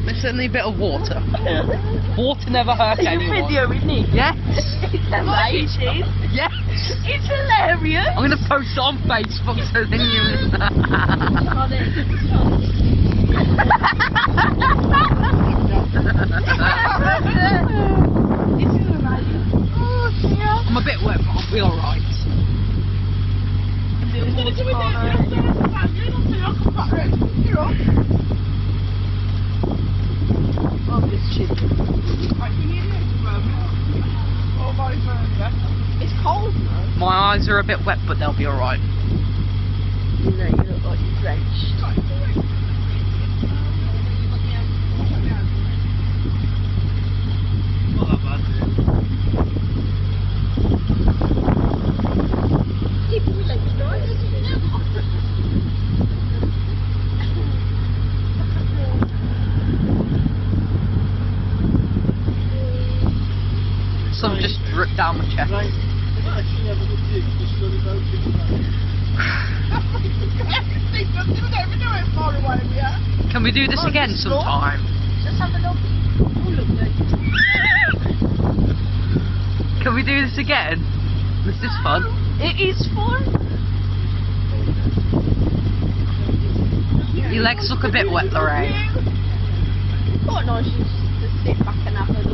It's only a bit of water. Yeah. Water never hurt Are you anyone. videoing me? Yes. It's amazing. Yes. It's hilarious. I'm gonna post it on Facebook so then you. I'm a bit wet, but I'll be alright. It's cold, man. My eyes are a bit wet, but they'll be alright. You know, you look like you're drenched. Keeping your legs dry, isn't it? Some just dripped down my chest. Can we do this again sometime? Let's have a look. Oh, look, Can we do this again? This is fun. it is fun. Your legs look a bit wet, Lorraine. Quite nice just to sit back and have a